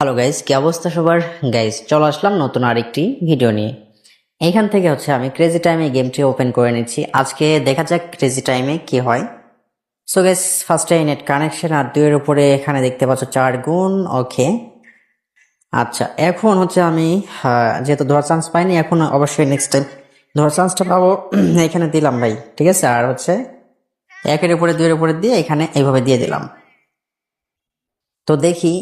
Hello guys, কি অবস্থা সবার? গাইস চলে আসলাম নতুন আরেকটি ভিডিও নিয়ে। এইখান থেকে আমি ক্রেজি টাইমে গেমটি ওপেন করে নিচ্ছি। আজকে দেখা যাক ক্রেজি টাইমে কি হয়। সো গাইস, ফার্স্টে নেট কানেকশন আর 2 এর উপরে এখানে দেখতে পাচ্ছ 4 গুণ। ওকে, আচ্ছা এখন আমি যেহেতু ধরার চান্স পাইনি, এখন অবশ্যই নেক্সট টাইম ধরার চান্সটা পাবো। এখানে দিলাম ভাই, ঠিক আছে। আর 1 এর উপরে 2 এর উপরে দিয়ে এখানে এইভাবে দিয়ে দিলাম। তো দেখি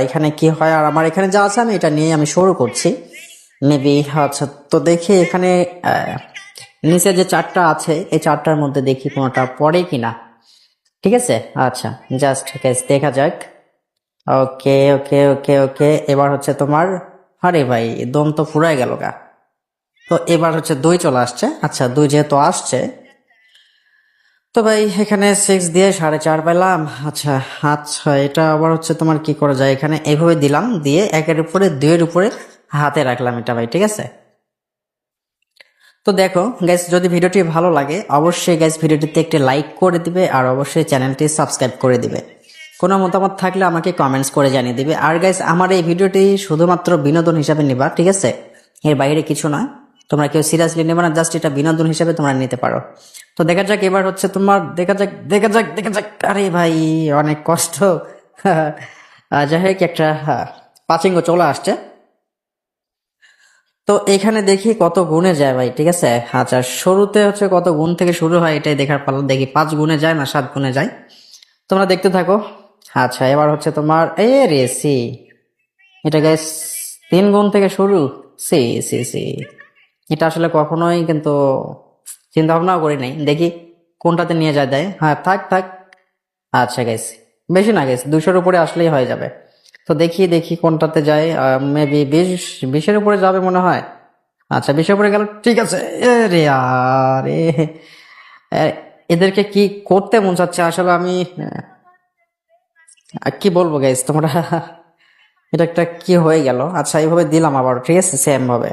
এখানে কি হয়। আর আমার এখানে যা আছে আমি এটা নিয়ে আমি শুরু করছি মেবি। আচ্ছা, তো দেখি এখানে নিচে যে 4টা আছে এই 4টার মধ্যে দেখি কোনোটা পড়ে কিনা, ঠিক আছে। আচ্ছা, জাস্ট দেখা যাক। ওকে ওকে ওকে ওকে, এবার তোমার, আরে ভাই দম তো ফুরাই গেল গা। তো এবার 2 চলে আসছে। আচ্ছা, 2 যেহেতু আসছে, তো ভাই এখানে 6 দিয়ে 4.5 পেলাম। আচ্ছা আচ্ছা, এটা আবার তোমার কি করা যায়, এখানে এইভাবে দিলাম, দিয়ে 1 এর উপরে 2 এর উপরে হাতে রাখলাম এটা ভাই, ঠিক আছে। তো দেখো গাইস, যদি ভিডিওটি ভালো লাগে অবশ্যই গাইস ভিডিওটিতে একটি লাইক করে দিবে, আর অবশ্যই চ্যানেলটি সাবস্ক্রাইব করে দিবে। কোনো মতামত থাকলে আমাকে কমেন্টস করে জানিয়ে দিবে। আর গাইস, আমার এই ভিডিওটি শুধুমাত্র বিনোদন হিসাবে নিবা, ঠিক আছে, এর বাইরে কিছু না। তোমরা কেউ সিরিয়াসলি নেবে না, জাস্ট এটা বিনোদন হিসাবে তোমরা নিতে পারো। তো দেখা যাক এবার তোমার, দেখা যাক দেখা যাক দেখা যাক। আরে ভাই অনেক কষ্ট। যাই হোক, একটা পাচিঙ্গো চলে আসছে। তো এখানে দেখি কত গুণে যায় ভাই, ঠিক আছে। আচ্ছা, শুরুতে কত গুণ থেকে শুরু হয় এটাই দেখার পালা। দেখি 5 গুণে যায় না 7 গুণে যায়, তোমরা দেখতে থাকো। আচ্ছা, এবার তোমার এ রে সি, এটা গাইস 3 গুণ থেকে শুরু। সি সি সি, এটা আসলে কখনোই কিন্তু চিন্তা ভাবনাও করি নাই। দেখি কোনটাতে নিয়ে যায় দেয়। হ্যাঁ, থাক থাক। আচ্ছা গাইস, বেশি না গাইস, 200-র উপরে আসলেই হয়ে যাবে। তো দেখি দেখি কোনটাতে যায়। মেবি 20-এর উপরে যাবে মনে হয়। আচ্ছা, 20-এর উপরে গেল, ঠিক আছে। রে আরে, এদেরকে কি করতে মন চাচ্ছে আসলে। আমি কি বলবো গাইস তোমরা, এটা একটা কি হয়ে গেল। আচ্ছা, এইভাবে দিলাম আবার, ঠিক আছে, সেম ভাবে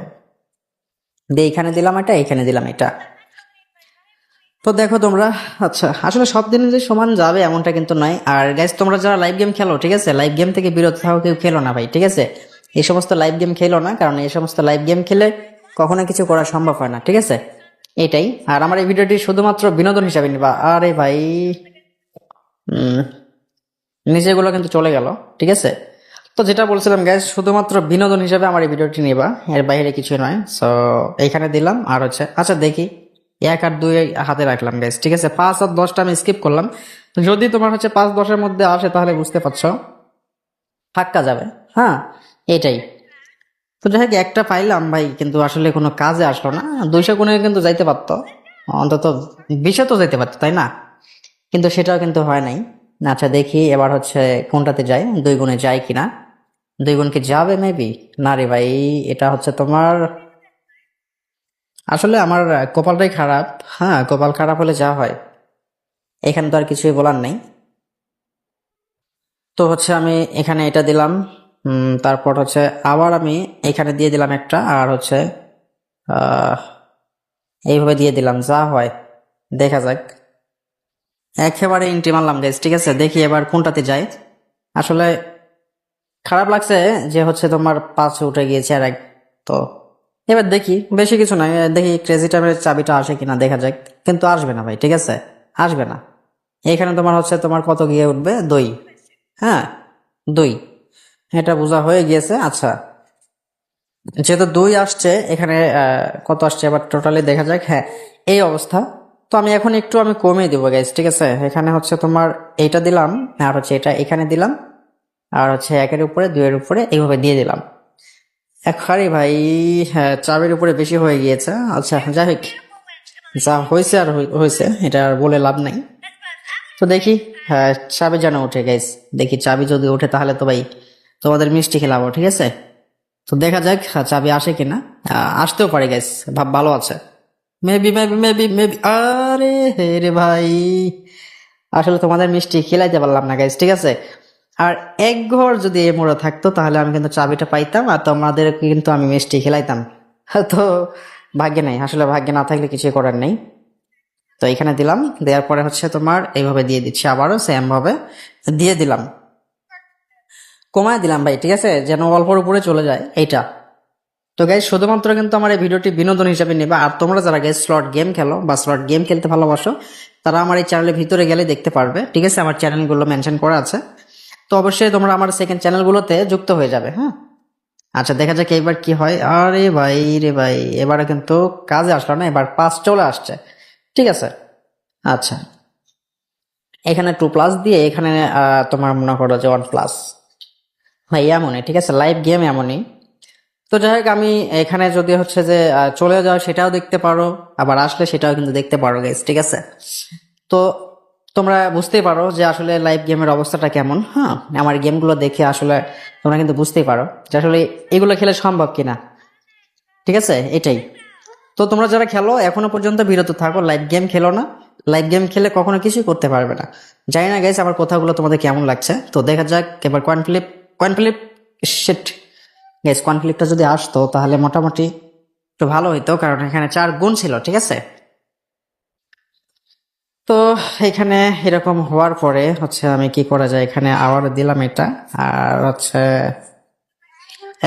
দিয়ে এখানে দিলাম এটা, এখানে দিলাম এটা। তো দেখো তোমরা, আচ্ছা আসলে সব দিনে যে সমান যাবে এমনটা কিন্তু নয়। আর গাইস, তোমরা যারা লাইভ গেম খেলো, ঠিক আছে, লাইভ গেম থেকে বিরত থাকো, কেউ খেলো না ভাই, ঠিক আছে। এই সমস্ত লাইভ গেম খেলো না, কারণ এই সমস্ত লাইভ গেম খেলে কখনো কিছু করা সম্ভব হয় না, ঠিক আছে। এটাই। আর আমার এই ভিডিওটি শুধুমাত্র বিনোদন হিসাবে নিবা। আরে ভাই নিচেগুলো কিন্তু চলে গেল, ঠিক আছে। তো যেটা বলছিলাম গাইস, শুধুমাত্র বিনোদন হিসাবে আমার এই ভিডিওটি নিবা, এর বাইরে কিছু নয়। সো এইখানে দিলাম। আর আচ্ছা দেখি 1 আর 2 হাতে রাখলাম গাইস, ঠিক আছে। 5 আর 10টা আমি স্কিপ করলাম। তো যদি তোমার 5-10-এর মধ্যে আসে তাহলে বুঝতে পারছো ফাক্কা যাবে। হ্যাঁ, এটাই। তো যাই হোক, একটা পাইলাম ভাই, কিন্তু আসলে কোনো কাজে আসলো না। 200 গুণে কিন্তু যাইতে পারতো, অন্তত 20-এ তো যাইতে পারতো, তাই না? কিন্তু সেটাও কিন্তু হয় নাই। আচ্ছা দেখি এবার কোনটাতে যায়, 2 গুণে যায় কিনা। 2 গুণ কি যাবে মেবি? না রে ভাই, এটা তোমার আসলে আমার কপালটাই খারাপ। হ্যাঁ, কপাল খারাপ হলে যা হয়, এখানে তো আর কিছুই বলার নেই। তো আমি এখানে এটা দিলাম। তারপর আবার আমি এখানে দিয়ে দিলাম একটা। আর আহ এইভাবে দিয়ে দিলাম, যা হয় দেখা যাক। একেবারে ইন্টি মারলাম গাইস, ঠিক আছে। দেখি এবার কোনটাতে যায়। আসলে খারাপ লাগছে যে তোমার 5 উঠে গিয়েছে আর 1। তো এবার দেখি, বেশি কিছু নাই, দেখি ক্রেজি টাইমের চাবিটা আসে কিনা, দেখা যাক। কিন্তু আসবে না ভাই, ঠিক আছে, আসবে না। এখানে তোমার তোমার কত গিয়ে উঠবে, 2। হ্যাঁ, 2, এটা বোঝা হয়ে গিয়েছে। আচ্ছা, যেহেতু 2 আসছে এখানে, কত আসছে এবার টোটালি দেখা যাক। হ্যাঁ, এই অবস্থা। তো আমি এখন একটু কমিয়ে দিব গাইস, ঠিক আছে। এখানে তোমার এইটা দিলাম, আর এটা এখানে দিলাম, আর 1-এর উপরে 2-এর উপরে এইভাবে দিয়ে দিলাম। আরে ভাই, হ্যাঁ, চাবির উপরে বেশি হয়ে গিয়েছে। আচ্ছা যাই হোক, যা হয়েছে আর হয়েছে, এটা আর বলে লাভ নাই। তো দেখি, হ্যাঁ, চাবি যেন ওঠে গাইস। দেখি চাবি যদি ওঠে তাহলে তো ভাই তোমাদের মিষ্টি খেলাবো, ঠিক আছে। তো দেখা যাক চাবি আসে কিনা। আসতেও পারে গাইস, ভাব ভালো আছে। মেবি মেবি মেবি মেবি, আরে হে রে ভাই, আসলে তোমাদের মিষ্টি খেলাইতে পারলাম না গাইস, ঠিক আছে। আর এক ঘর যদি এ মোড়া থাকতো তাহলে আমি কিন্তু চাবিটা পাইতাম, আর তোমাদের কিন্তু আমি মিষ্টি খেলাইতাম। তো ভাগ্যে নাই, আসলে ভাগ্যে না থাকলে কিছু করার নেই। তো এখানে দিলাম, দেওয়ার পরে তোমার এইভাবে দিয়ে দিচ্ছি, আবারও সেম ভাবে দিয়ে দিলাম। কমায় দিলাম ভাই, ঠিক আছে, যেন অল্পর উপরে চলে যায় এইটা। তো গাইজ শুধুমাত্র কিন্তু আমার এই ভিডিওটি বিনোদন হিসাবে নেবে। আর তোমরা যারা গাইজ স্লট গেম খেলো বা স্লট গেম খেলতে ভালোবাসো, তারা আমার এই চ্যানেলের ভিতরে গেলে দেখতে পারবে, ঠিক আছে, আমার চ্যানেলগুলো মেনশন করা আছে। তো অবশ্যই তোমরা আমার সেকেন্ড চ্যানেলগুলোতে যুক্ত হয়ে যাবে, হ্যাঁ। আচ্ছা দেখা যাক এবার কি হয়। আরে ভাই রে ভাই, এবারে কিন্তু কাজে আসলো না, এবার 5 চলে আসছে, ঠিক আছে। আচ্ছা, এখানে 2+ দিয়ে এখানে তোমার মনে করো যে 1+, ভাই এমনই, ঠিক আছে, লাইভ গেম এমনই। তো যাই হোক, আমি এখানে যদি হচ্ছে যে চলে যাও সেটাও দেখতে পারো, আবার আসলে সেটাও কিন্তু দেখতে পারো গাইস, ঠিক আছে। তো তোমরা বুঝতেই পারো যে আসলে লাইভ গেমের অবস্থাটা কেমন, হ্যাঁ। আমার গেমগুলো দেখে আসলে তোমরা কিন্তু বুঝতেই পারো যে আসলে এগুলো খেলে সম্ভব কিনা, ঠিক আছে, এটাই। তো তোমরা যারা খেলো এখনো পর্যন্ত বিরত থাকো, লাইভ গেম খেলো না। লাইভ গেম খেলে কখনো কিছুই করতে পারবে না। জানি না গাইস আমার কথাগুলো তোমাদের কেমন লাগছে। তো দেখা যাক এবার কয়েন ফ্লিপ শিট গাইস, কনফ্লিক্টটা যদি আসতো তাহলে মোটামুটি একটু ভালো হইতো, কারণ এখানে 4 গুণ ছিল, ঠিক আছে। তো এখানে এরকম হওয়ার পরে হচ্ছে আমি কি করা যায়, এখানে আবার দিলাম এটা, আর হচ্ছে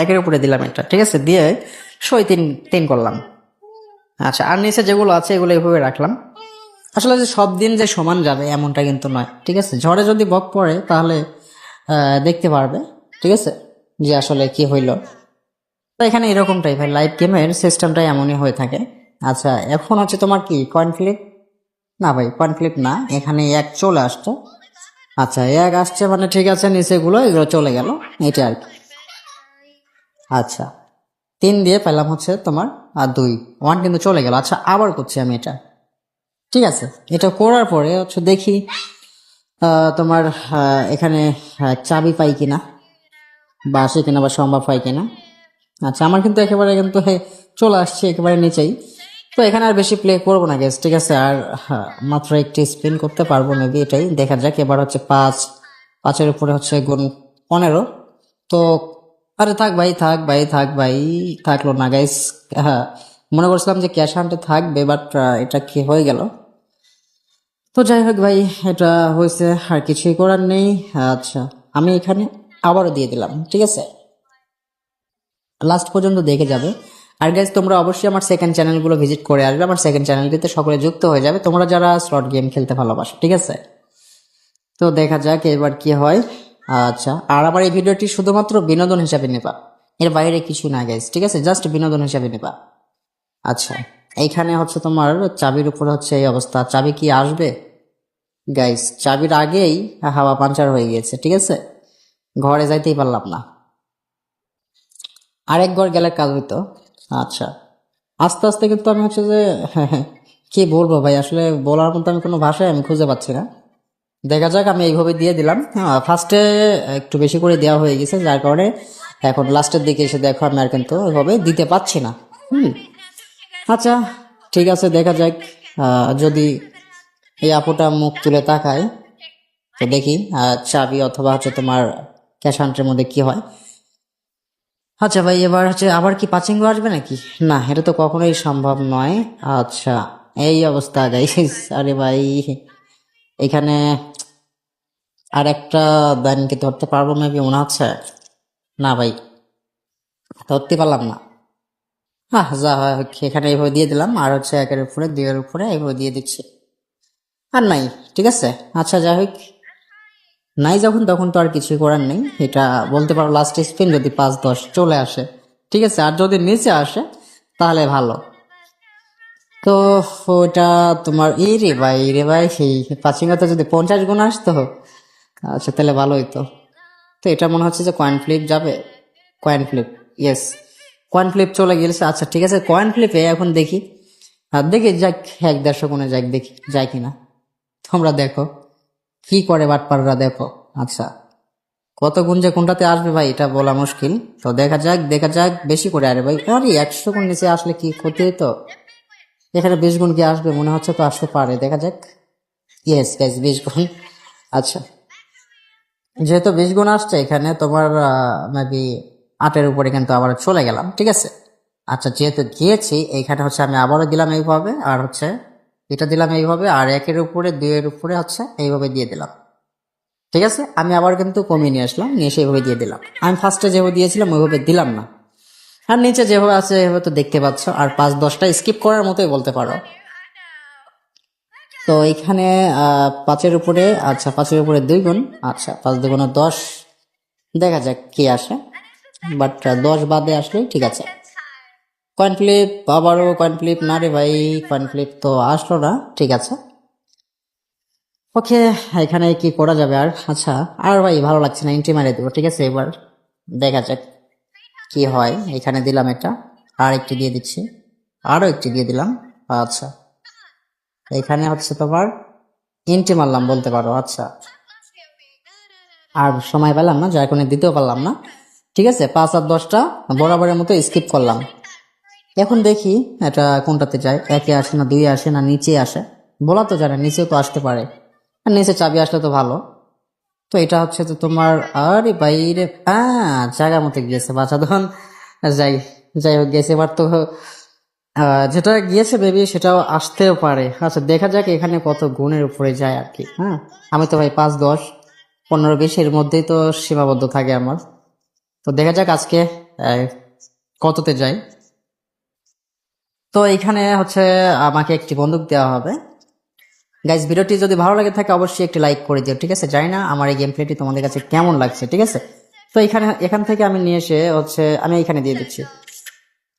একের উপরে দিলাম এটা, ঠিক আছে, দিয়ে সই 3 করলাম। আচ্ছা, আর নিচে যেগুলো আছে এগুলো এইভাবে রাখলাম। আসলে যে সব দিন যে সমান যাবে এমনটা কিন্তু নয়, ঠিক আছে। ঝড়ে যদি বক পড়ে তাহলে দেখতে পারবে, ঠিক আছে, যে আসলে কি হইলো। তো এখানে এরকমটাই ভাই, লাইভ গেমের সিস্টেমটাই এমনই হয়ে থাকে। আচ্ছা, এখন হচ্ছে তোমার কি কনফ্লিক্ট, না ভাই কনফ্লিক্ট না, এখানে 1 চলে আসছে। আচ্ছা, 1 আসছে মানে ঠিক আছে, নিচেগুলো এগুলো চলে গেল, এটা আর কি। আচ্ছা, 3 দিয়ে পেলাম হচ্ছে তোমার আর 2, 1 কিন্তু চলে গেল। আচ্ছা, আবার করছি আমি এটা, ঠিক আছে। এটা করার পরে হচ্ছে দেখি তোমার এখানে চাবি পাই কিনা, বা আসে কিনা, বা সম্ভব হয় কিনা। আচ্ছা, আমার কিন্তু একেবারে কিন্তু চলে আসছে একেবারে নিচেই। তো এখানে আর বেশি প্লে করবো না গেস, ঠিক আছে। আর মাত্র একটি স্পিন করতে পারবো মেবি, এটাই দেখা যাক। এবার হচ্ছে 5, 5-এর উপরে হচ্ছে গুণ 15। তো আরে থাক ভাই, থাক ভাই, থাক ভাই, থাকলো না গাইস। হ্যাঁ, মনে করছিলাম যে ক্যাশ হান্টে থাকবে, বাট এটা কি হয়ে গেল। তো যাই হোক ভাই, এটা হয়েছে, আর কিছুই করার নেই। আচ্ছা, আমি এখানে আবারও দিয়ে দিলাম, ঠিক আছে, লাস্ট পর্যন্ত দেখে যাবে। আর গাইজ তোমরা অবশ্যই আমার সেকেন্ড চ্যানেলগুলো ভিজিট করে আসবে, আমার সেকেন্ড চ্যানেলটিতে সকলে যুক্ত হয়ে যাবে, তোমরা যারা স্লট গেম খেলতে ভালোবাসো, ঠিক আছে। তো দেখা যাক এবার কি হয়। আচ্ছা, আর আমার এই ভিডিওটি শুধুমাত্র বিনোদন হিসাবে নেবা, এর বাইরে কিছু না গাইজ, ঠিক আছে, জাস্ট বিনোদন হিসাবে নেবা। আচ্ছা, এইখানে হচ্ছে তোমার চাবির উপরে হচ্ছে এই অবস্থা, চাবি কি আসবে গাইজ? চাবির আগেই হাওয়া পাঞ্চার হয়ে গিয়েছে, ঠিক আছে, ঘরে যাইতেই পারলাম না। আরেক ঘর গেলে কাজ হইতো। আচ্ছা, আস্তে আস্তে কিন্তু আমি হচ্ছে যে কি বলবো ভাই, আসলে বলার মতো আমি কোনো ভাষায় আমি খুঁজে পাচ্ছি না। দেখা যাক, আমি এইভাবে দিয়ে দিলাম। হ্যাঁ, ফার্স্টে একটু বেশি করে দেওয়া হয়ে গেছে, যার কারণে এখন লাস্টের দিকে এসে দেখো আমি আর কিন্তু ওইভাবে দিতে পারছি না। আচ্ছা, ঠিক আছে, দেখা যাক যদি এই আপুটা মুখ তুলে তাকায়, তো দেখি চাবি অথবা হচ্ছে তোমার ক্যাশ হান্টের মধ্যে কি হয়। আচ্ছা ভাই, এবার হচ্ছে আবার কি পাচিঙ্গো আসবে নাকি? না, এটা তো কখনোই সম্ভব নয়। আচ্ছা, এই অবস্থা গাইস। আরে ভাই, এখানে আর একটা ব্যানকে ধরতে পারবো মেবি মনে হচ্ছে। না ভাই, ধরতে পারলাম না। যা হয় হোক, এখানে এইভাবে দিয়ে দিলাম, আর হচ্ছে 1-এর উপরে 2-এর উপরে এইভাবে দিয়ে দিচ্ছি, আর নাই, ঠিক আছে। আচ্ছা যাই হোক, নাই যখন তখন তো আর কিছুই করার নেই। এটা বলতে পারো লাস্ট স্পিন যদি 5-10 চলে আসে, ঠিক আছে, আর যদি নিচে আসে তাহলে ভালো। তো ওটা তোমার রে ভাই সেই পাচিঙ্গাতে যদি 50 গুণ আসতো, আচ্ছা তাহলে ভালো হইতো। তো এটা মনে হচ্ছে যে কয়েন ফ্লিপ যাবে, coin flip, yes, coin flip চলে গেছে। আচ্ছা ঠিক আছে, কয়েন ফ্লিপে এখন দেখি, আর দেখি যাক 1-150 গুণে যাক, দেখি যায় কিনা। তোমরা দেখো কি করে বাটপাররা, দেখো। আচ্ছা, কত গুণ যে কোনটাতে আসবে ভাই এটা বলা মুশকিল। তো দেখা যাক, দেখা যাক, বেশি করে। আরে ভাই, আরে 100 গুণ নিচে আসলে কি ক্ষতি হইতো? এখানে 20 গুণ কি আসবে? মনে হচ্ছে তো আসতে পারে, দেখা যাক। ইয়েস গাইস, 20 গুণ। আচ্ছা, যেহেতু 20 গুণ আসছে এখানে তোমার মেবি 8-এর উপরে কিন্তু আবার চলে গেলাম, ঠিক আছে। আচ্ছা, যেহেতু গিয়েছি এইখানে হচ্ছে আমি আবারও দিলাম এইভাবে, আর হচ্ছে এটা দিলাম এইভাবে, আর 1-এর উপরে 2-এর উপরে হচ্ছে এইভাবে দিয়ে দিলাম। ঠিক আছে, আমি আবার কিন্তু কমিয়ে নিয়ে আসলাম, নিয়ে এসে এভাবে দিয়ে দিলাম। আমি ফার্স্টে যেভাবে দিয়েছিলাম ওইভাবে দিলাম না, আর নিচে যেভাবে আছে এভাবে তো দেখতে পাচ্ছ। আর 5-10টা স্কিপ করার মতোই বলতে পারো। তো এখানে 5-এর উপরে, আচ্ছা 5-এর উপরে 2 গুণ, আচ্ছা 5 2 10, দেখা যাক কি আসে। বাট 10 বাদে আসলেই ঠিক আছে। কয়েন ফ্লিপ, আবারও কয়েন ফ্লিপ, না রে ভাই কয়েন ফ্লিপ তো আসলো না, ঠিক আছে। ওকে, এখানে কি করা যাবে আর? আচ্ছা, আর ভাই ভালো লাগছে না, এন্ট্রি মারিয়ে দেবো, ঠিক আছে। এবার দেখা যাক কি হয়। এখানে দিলাম এটা, আর একটি দিয়ে দিচ্ছি, আরও একটি দিয়ে দিলাম। আচ্ছা, এখানে হচ্ছে তোমার এন্ট্রি মারলাম বলতে পারো। আচ্ছা, আর সময় পেলাম না, যার কারণে দিতেও পারলাম না, ঠিক আছে। 5 আর 10টা বরাবরের মতো স্কিপ করলাম। এখন দেখি এটা কোনটাতে যায়, 1-এ আসে না 2-এ আসে না নিচে আসে, বলা তো জানে, নিচেও তো আসতে পারে, আর নিচে চাবি আসলে তো ভালো। তো এটা হচ্ছে তো তোমার, আরে বাইরে জায়গা মতো গিয়েছে বাচ্চা তখন। যাই যাই হোক গেছে, এবার তো যেটা গিয়েছে বেবি সেটাও আসতেও পারে। আচ্ছা দেখা যাক এখানে কত গুণের উপরে যায় আর কি। হ্যাঁ, আমি তো ভাই 5 10 15 20 এর মধ্যেই তো সীমাবদ্ধ থাকে আমার। তো দেখা যাক আজকে কততে যায়। তো এখানে হচ্ছে আমাকে একটি বন্দুক দেওয়া হবে। গাইজ, ভিডিওটি যদি ভালো লাগে থাকে অবশ্যই একটি লাইক করে দিও, ঠিক আছে। জানি না আমার এই গেম প্লেটি তোমাদের কাছে কেমন লাগছে, ঠিক আছে। তো এখান থেকে আমি নিয়ে এসে হচ্ছে আমি এখানে দিয়ে দিচ্ছি।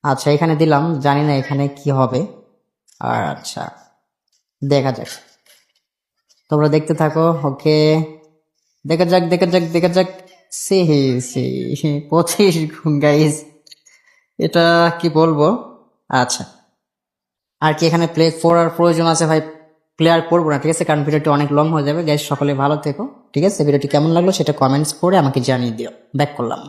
আচ্ছা, এখানে দিলাম, জানি না এখানে কি হবে। আর আচ্ছা, দেখা যাক, তোমরা দেখতে থাকো। ওকে, দেখা যাক দেখা যাক দেখা যাক। সে সে 25 গুণ গাইজ, এটা কি বলবো। আচ্ছা, আর কি এখানে প্লে করার প্রয়োজন আছে ভাই? প্লেয়ার করবো না, ঠিক আছে, কারণ ভিডিওটি অনেক লং হয়ে যাবে। গাইজ সকলে ভালো থেকো, ঠিক আছে। ভিডিওটি কেমন লাগলো সেটা কমেন্টস করে আমাকে জানিয়ে দিও। ব্যাক করলাম।